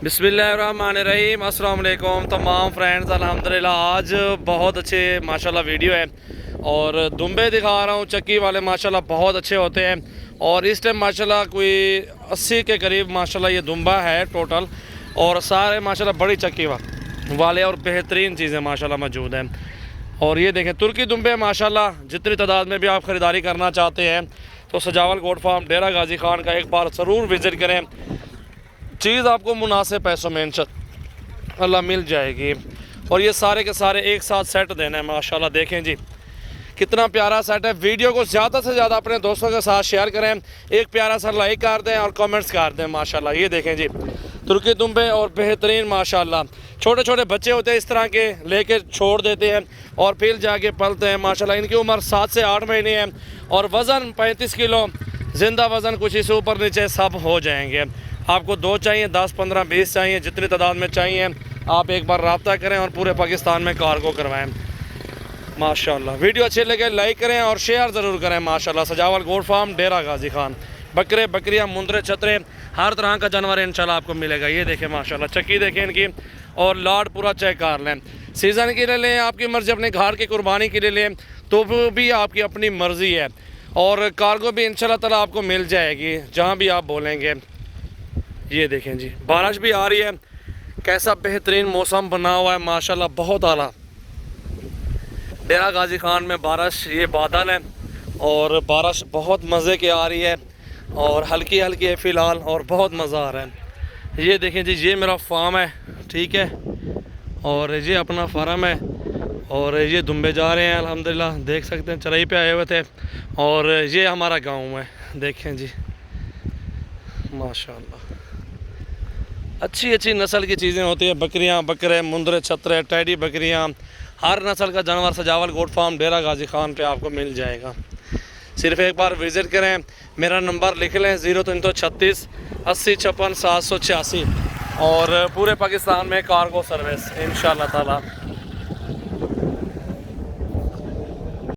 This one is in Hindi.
बिस्मिल्लाहिर्रहमानिर्रहीम। अस्सलाम वालेकुम तमाम फ्रेंड्स। अल्हम्दुलिल्लाह आज बहुत अच्छे माशाल्लाह वीडियो है और दुम्बे दिखा रहा हूँ। चक्की वाले माशाल्लाह बहुत अच्छे होते हैं और इस टाइम माशाल्लाह कोई 80 के करीब माशाल्लाह ये दुम्बा है टोटल और सारे माशाल्लाह बड़ी चक्की वाले और बेहतरीन चीज़ें माशाल्लाह मौजूद हैं। और ये देखें तुर्की दुम्बे माशाल्लाह जितनी तादाद में भी आप ख़रीदारी करना चाहते हैं तो सजावल गोट फार्म डेरा गाजी खान का एक बार ज़रूर विज़िट करें। चीज़ आपको मुनासिब पैसों में इंशाअल्लाह मिल जाएगी। और ये सारे के सारे एक साथ सेट देना है माशाल्लाह। देखें जी कितना प्यारा सेट है। वीडियो को ज़्यादा से ज़्यादा अपने दोस्तों के साथ शेयर करें, एक प्यारा सा लाइक कर दें और कमेंट्स कर दें माशाल्लाह। ये देखें जी तुर्की दुम्बे और बेहतरीन माशाल्लाह। छोटे छोटे बच्चे होते हैं इस तरह के लेके छोड़ देते हैं और फिर जाके पलते हैं माशाल्लाह। इनकी उम्र 7 से 8 महीने है और वज़न 35 किलो, ज़िंदा वज़न कुछ इस ऊपर नीचे सब हो जाएंगे। आपको 2 चाहिए, 10, 15, 20 चाहिए, जितनी तादाद में चाहिए आप एक बार रब्ता करें और पूरे पाकिस्तान में कार्गो करवाएं माशाल्लाह। वीडियो अच्छे लगे लाइक करें और शेयर ज़रूर करें माशाल्लाह। सजावल गोट फार्म डेरा गाजी खान। बकरे बकरियां मुंदरे छतरे हर तरह का जानवर इंशाल्लाह आपको मिलेगा। ये देखें माशाल्लाह चक्की देखें इनकी और लाड पूरा चेक कर लें। सीज़न के लिए लें, आपकी मर्ज़ी, अपने घर की कुर्बानी के लिए लें तो भी आपकी अपनी मर्ज़ी है। और कार्गो भी इंशाल्लाह ताला आपको मिल जाएगी जहाँ भी आप बोलेंगे। ये देखें जी बारिश भी आ रही है, कैसा बेहतरीन मौसम बना हुआ है माशाल्लाह, बहुत आला। डेरा गाजी खान में बारिश, ये बादल है और बारिश बहुत मज़े की आ रही है और हल्की हल्की है फ़िलहाल और बहुत मज़ा आ रहा है। ये देखें जी ये मेरा फार्म है, ठीक है, और ये अपना फार्म है और ये दुम्बे जा रहे हैं अल्हम्दुलिल्लाह। देख सकते हैं चराई पे आए हुए थे और ये हमारा गाँव है। देखें जी माशाल्लाह अच्छी अच्छी नस्ल की चीज़ें होती हैं। बकरियां, बकरे, मुंदरे छतरे, टैडी बकरियां, हर नस्ल का जानवर सजावल गोट फार्म डेरा गाजी खान पे आपको मिल जाएगा। सिर्फ एक बार विज़िट करें। मेरा नंबर लिख लें 0336 80 56 786 और पूरे पाकिस्तान में कार्गो सर्विस इंशाअल्लाह ताला।